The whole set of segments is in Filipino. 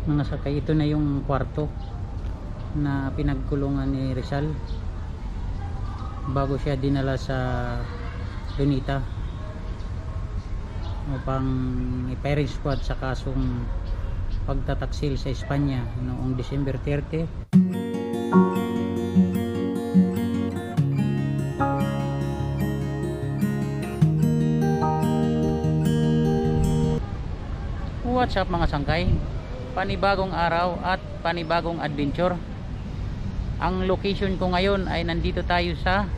mga sakay. Ito na yung kwarto na pinagkulungan ni Rizal bago siya dinala sa Lunita upang i-firing squad sa kasong pagtataksil sa Espanya noong December 30. What's up mga sangkay? Panibagong araw at panibagong adventure. Ang location ko ngayon ay nandito tayo sa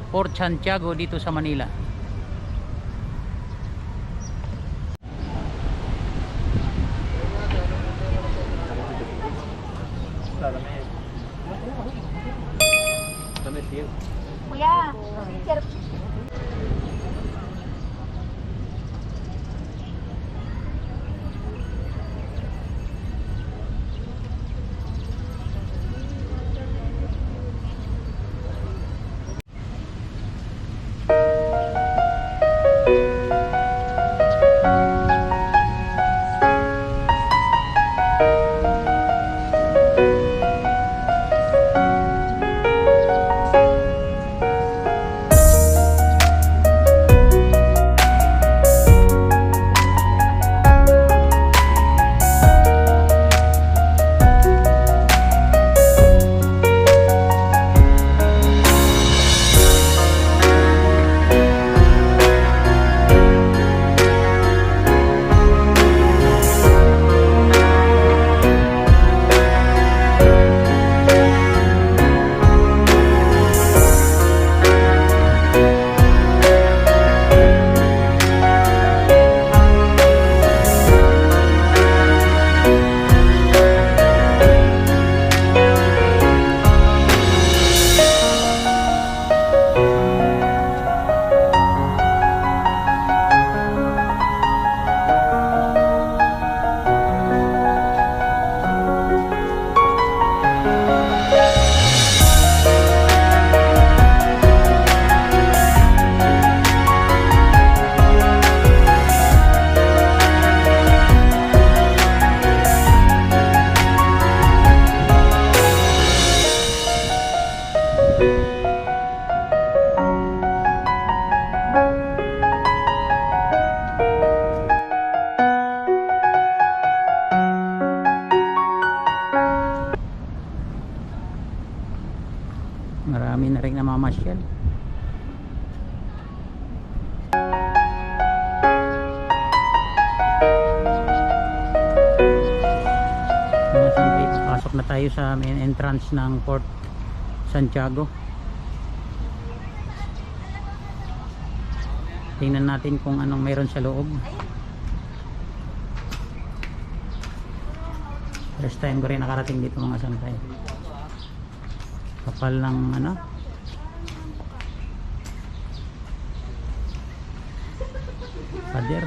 Port Santiago dito sa Manila. Kuya, Marami na rin namamasyal. Pasok na tayo sa main entrance ng Port Santiago. Tingnan natin kung anong meron sa loob. First time ko rin nakarating dito mga sangkay. Kapal ng ano, pader.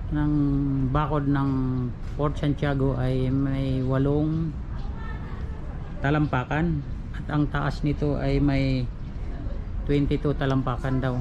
Ng bakod ng Port Santiago ay may 8 talampakan at ang taas nito ay may 22 talampakan daw.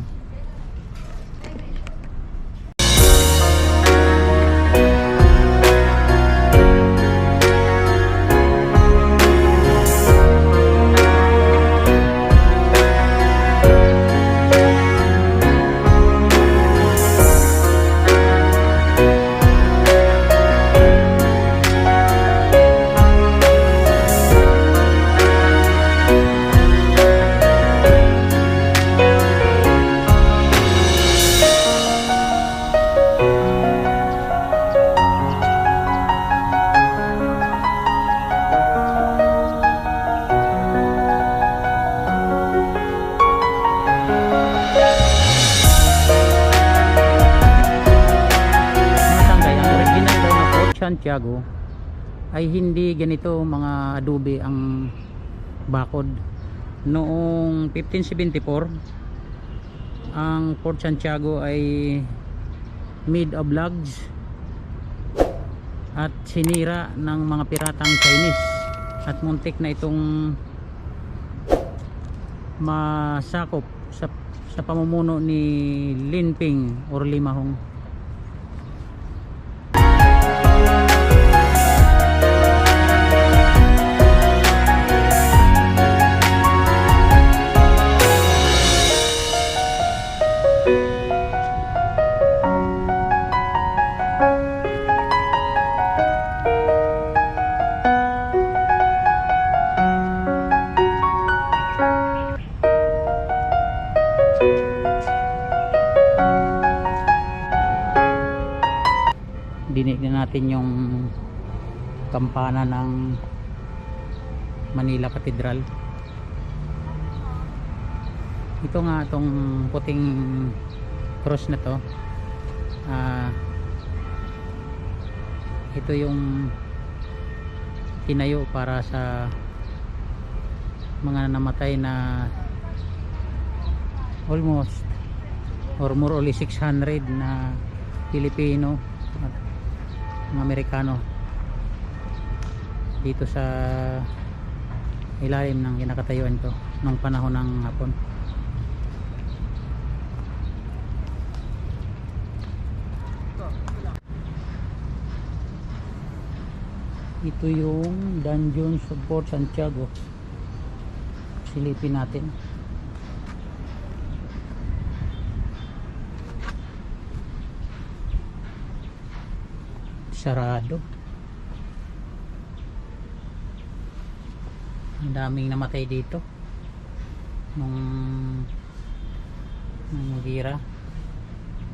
Santiago ay hindi ganito mga adobe ang bakod. Noong 1574 ang Port Santiago ay made of logs at sinira ng mga piratang Chinese, at muntik na itong masakop sa pamumuno ni Lin Ping or Limahong. Dinig na natin yung kampana ng Manila Cathedral. Ito nga, itong puting cross na to, ito yung tinayo para sa mga namatay na almost or more or less 600 na Pilipino at mga Amerikano dito sa ilalim ng kinakatayuan ko nung panahon ng Hapon. Ito yung Dungeons of Fort Santiago. Silipin natin. Sarado. Ang daming namatay dito nung gira.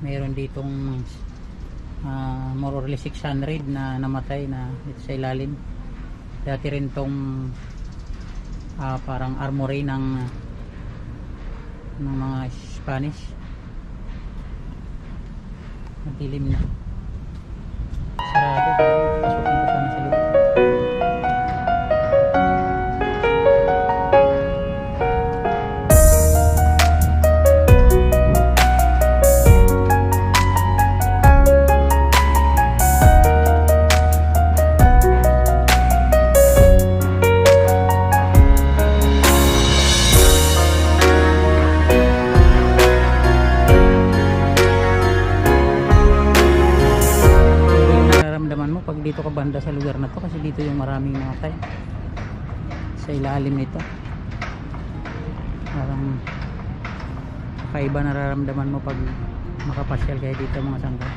Mayroon ditong more or less 600 na namatay na dito sa ilalim. Dati rin tong parang armory ng mga Spanish. Madilim na. Sarado. Pasukin ko sana sa loob. Pag dito ka banda sa lugar na to, kasi dito yung maraming namatay sa ilalim nito. Parang kakaiba nararamdaman mo pag makapasyal kayo dito mga sanggay.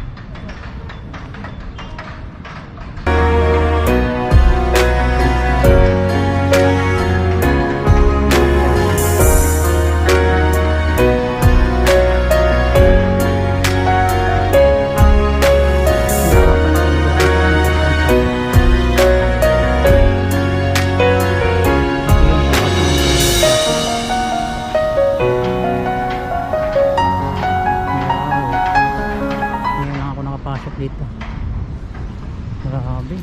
Dito grabe,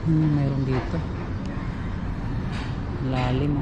mayroon dito lalim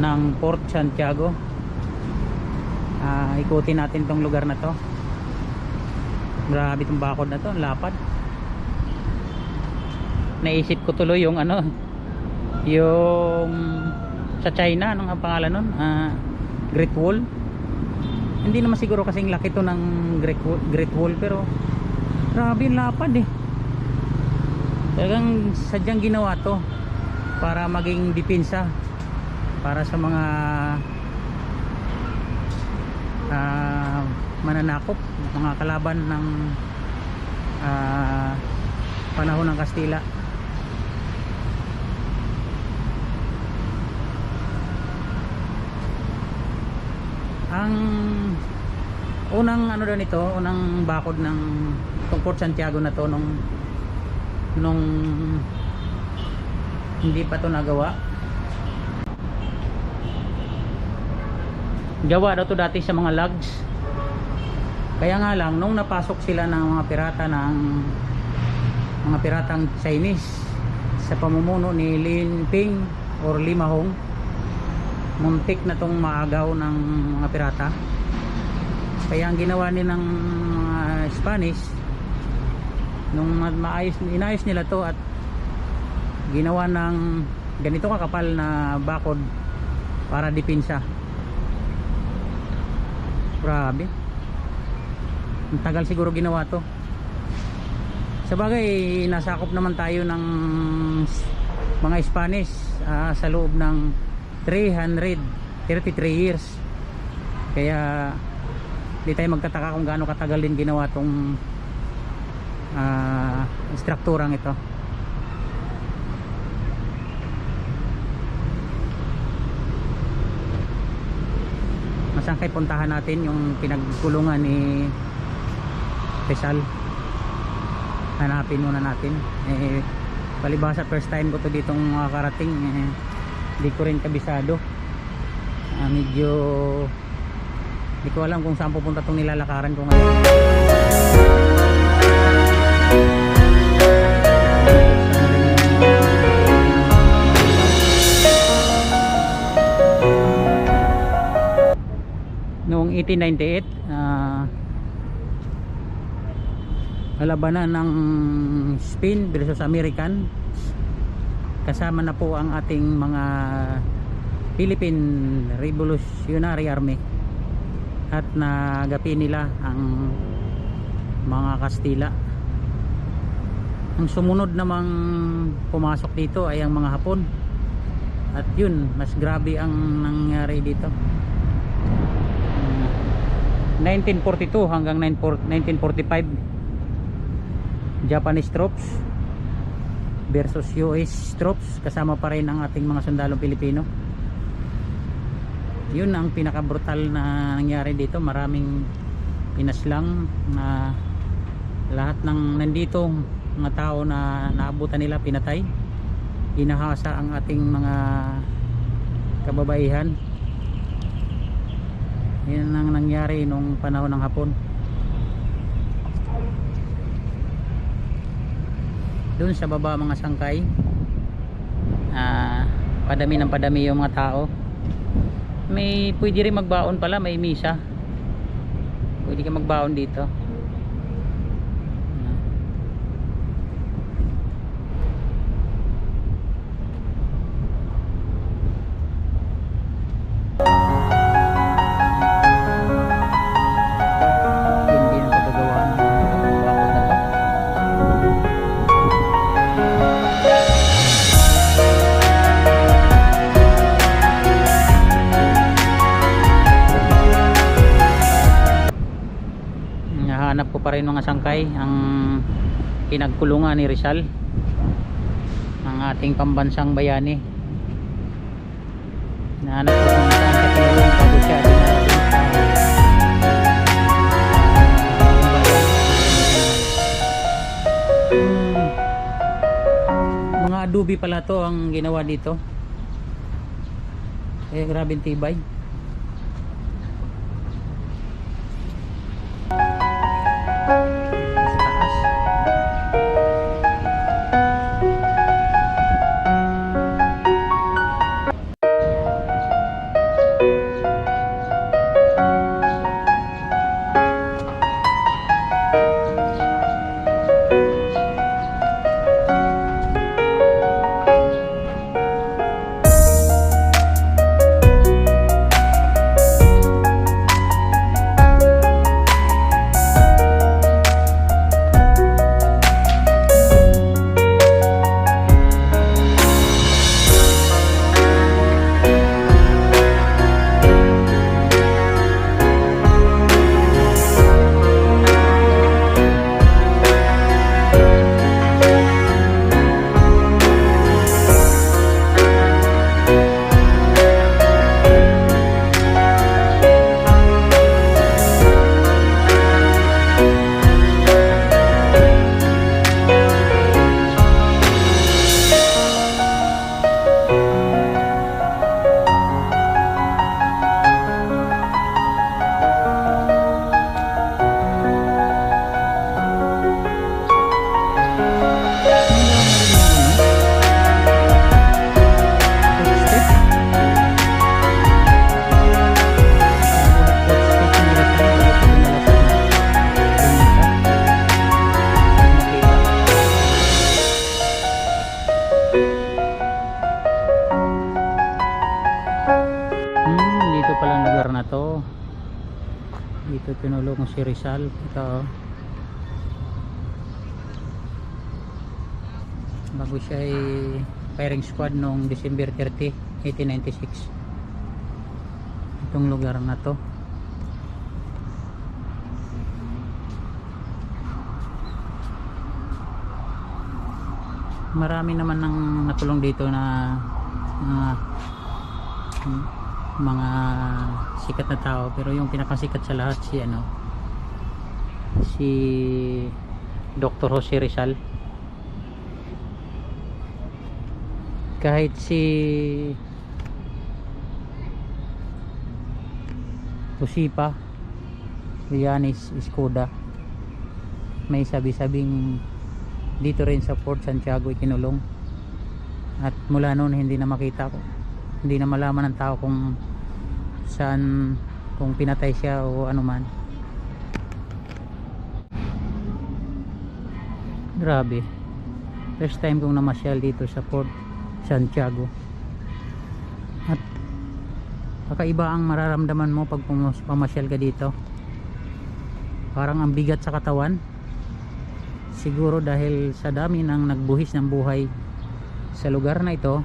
ng Port Santiago. Ikutin natin tong lugar na to. Grabe itong bakod na to, ang lapad. Naisip ko tuloy yung ano, yung sa China, anong ang pangalan nun? Great Wall. Hindi naman siguro kasing laki to ng Great Wall, pero grabe yung lapad eh. Talagang sadyang ginawa to para maging depensa para sa mga mananakop, mga kalaban ng panahon ng Kastila. Ang unang ano daw nito, unang bakod ng Port Santiago na to nung hindi pa to nagawa. Gawa daw to dati sa mga logs. Kaya nga lang nung napasok sila ng mga pirata mga piratang Chinese sa pamumuno ni Lin Ping or Limahong, muntik na tong maagaw ng mga pirata. Kaya ang ginawa nilang mga Spanish nung inayos nila to at ginawa ng ganito kakapal na bakod para depensa. Grabe, ang tagal siguro ginawa to. Sabagay nasakop naman tayo ng mga Spanish sa loob ng 333 years. Kaya di tayo magtataka kung gaano katagal din ginawa tong strukturang ito. Masangkay puntahan natin yung pinagkulungan ni Rizal. Hanapin muna natin. Palibhasa first time ko to ditong makakarating. Hindi ko rin kabisado. Medyo hindi ko alam kung saan pupunta itong nilalakaran ko ngayon. Noong 1898, labanan ng Spain versus American, kasama na po ang ating mga Philippine Revolutionary Army at nagapi nila ang mga Kastila. Ang sumunod namang pumasok dito ay ang mga Hapon, at yun, mas grabe ang nangyari dito. 1942 hanggang 1945, Japanese troops versus US troops, kasama pa rin ang ating mga sundalong Pilipino. Yun ang pinaka brutal na nangyari dito. Maraming pinaslang na lahat ng nandito mga tao na naabutan nila, pinatay, hinahasa ang ating mga kababaihan. Yan ang nangyari nung panahon ng Hapon. Doon sa baba mga sangkay, padami ng padami yung mga tao. May pwede rin magbaon pala, may misa. Pwede ka magbaon dito. Hanap ko pa rin mga sangkay ang pinagkulungan ni Rizal, ang ating pambansang bayani. Nahanap ko kung saan siya pinulong bago siya mga adobe pala to ang ginawa dito. Grabing tibay. lugar na to. Dito pinulong si Rizal. Ito oh. Bago siya ay firing squad noong December 30, 1896. Itong lugar na to. Marami naman nang nakulong dito na mga sikat na tao, pero yung pinakasikat sa lahat si Dr. Jose Rizal. Kahit si Josepa Lianis Escoda may sabi-sabing dito rin sa Fort Santiago ikinulong, at mula noon hindi na makita ko, hindi na malaman ng tao kung saan, kung pinatay siya o ano man. Grabe, first time kong namasyal dito sa Fort Santiago, at kakaiba ang mararamdaman mo pag pamasyal ka dito. Parang ang bigat sa katawan, siguro dahil sa dami ng nagbuhis ng buhay sa lugar na ito,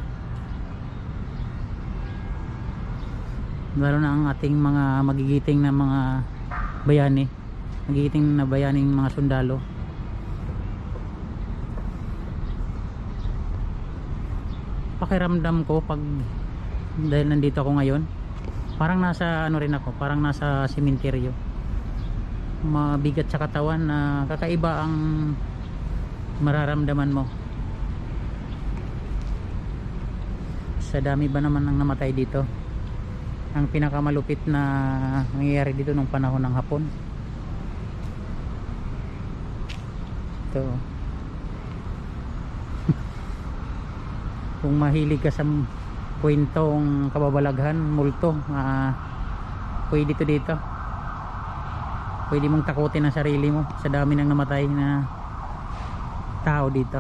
lalo na ang ating mga magigiting na mga bayani, magigiting na bayaning mga sundalo. Pakiramdam ko pag dahil nandito ako ngayon, parang nasa ano rin ako, parang nasa sementeryo. Mabigat sa katawan na kakaiba ang mararamdaman mo. Sa dami ba naman ng namatay dito, ang pinakamalupit na nangyayari dito nung panahon ng Hapon, ito. Kung mahilig ka sa kwentong kababalaghan, multo, pwede dito dito. Pwede mong takutin ang sarili mo sa dami ng namatay na tao dito.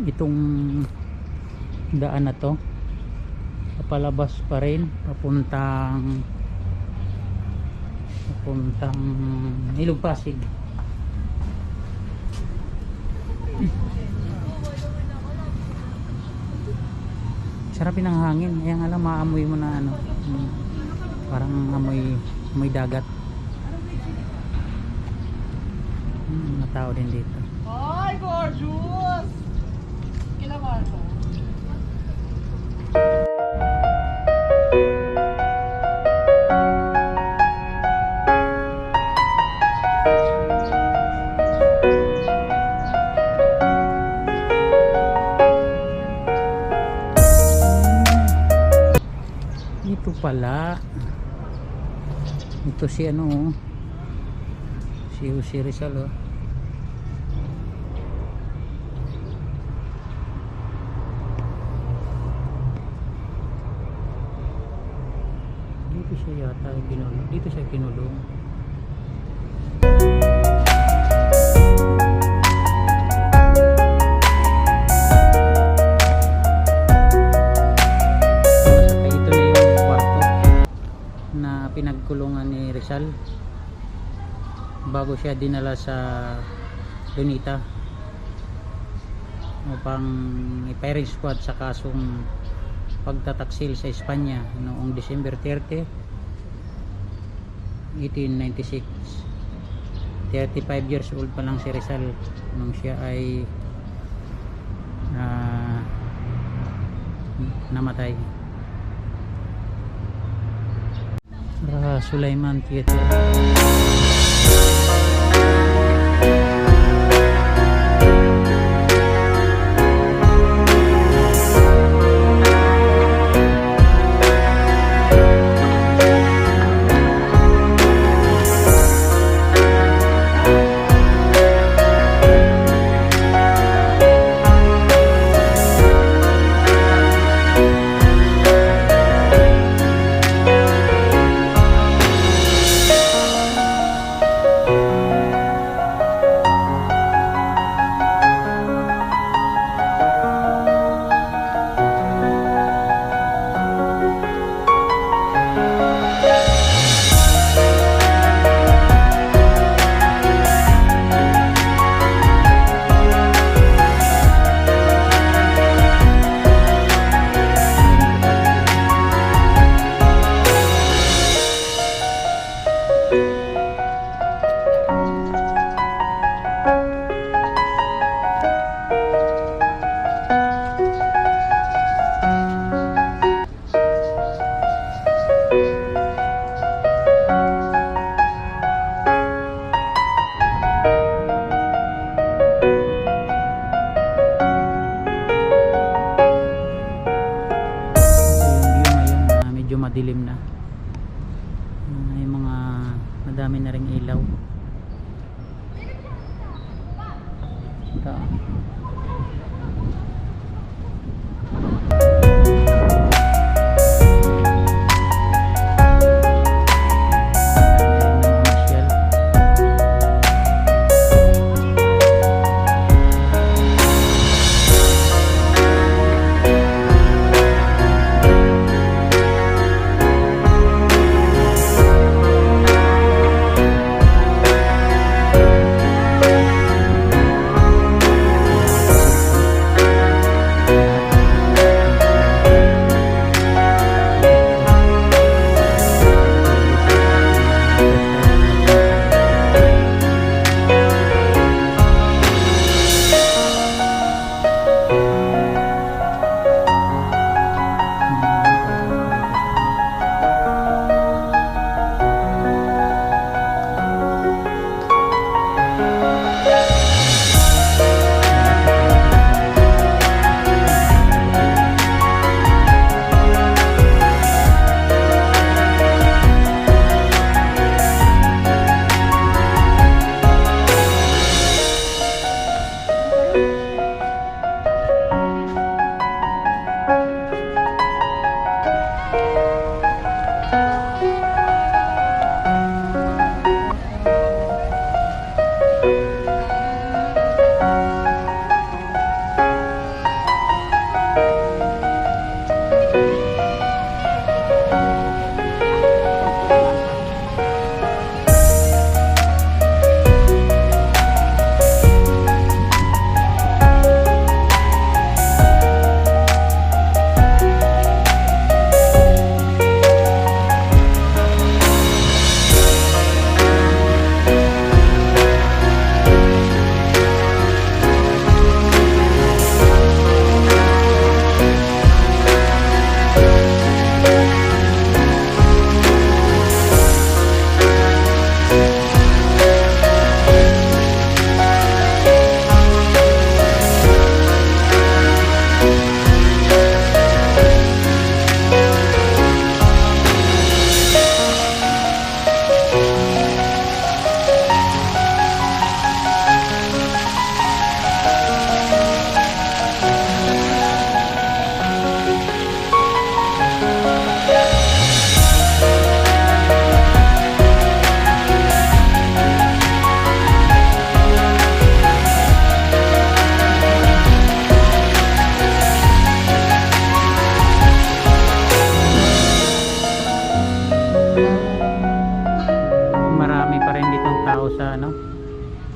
Itong daan na to papalabas pa rin papuntang Ilog Pasig. Sarapin ang hangin, ayan nga lang, maamoy mo na ano, parang amoy dagat. Mga tao din dito. Hi, gorgeous! Kailangan mo. Ito pala, ito si ano, si Jose Rizal oh. Dito siya yata kinulong, dito siya kinulong. Pinagkulungan ni Rizal bago siya dinala sa Lunita upang i-firing squad sa kasong pagtataksil sa Espanya noong December 30, 1896. 35 years old pa lang si Rizal nung siya ay namatay. Sulaiman Theater. dilim na. May mga madami na ring ilaw. Ito.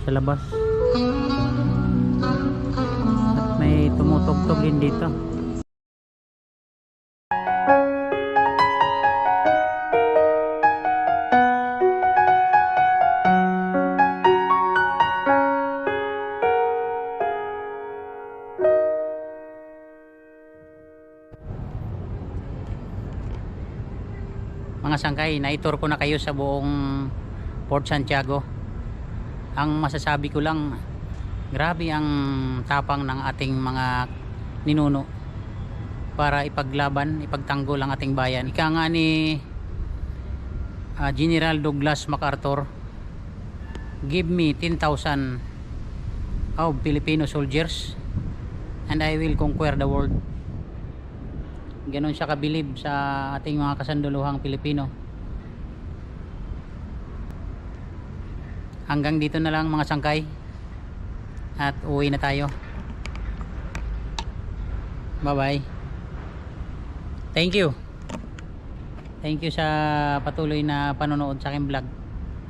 Sa labas at may tumutugtog din dito. Mga sangkay, na-tour ko na kayo sa buong Port Santiago. Ang masasabi ko lang, grabe ang tapang ng ating mga ninuno para ipaglaban, ipagtanggol ang ating bayan. Ika nga ni General Douglas MacArthur, give me 10,000 of Filipino soldiers and I will conquer the world. Ganon siya kabilib sa ating mga kasanduluhang Pilipino. Hanggang dito na lang mga sangkay at uwi na tayo. Bye bye. Thank you sa patuloy na panonood sa aking vlog.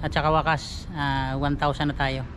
At sa wakas 1,000 na tayo.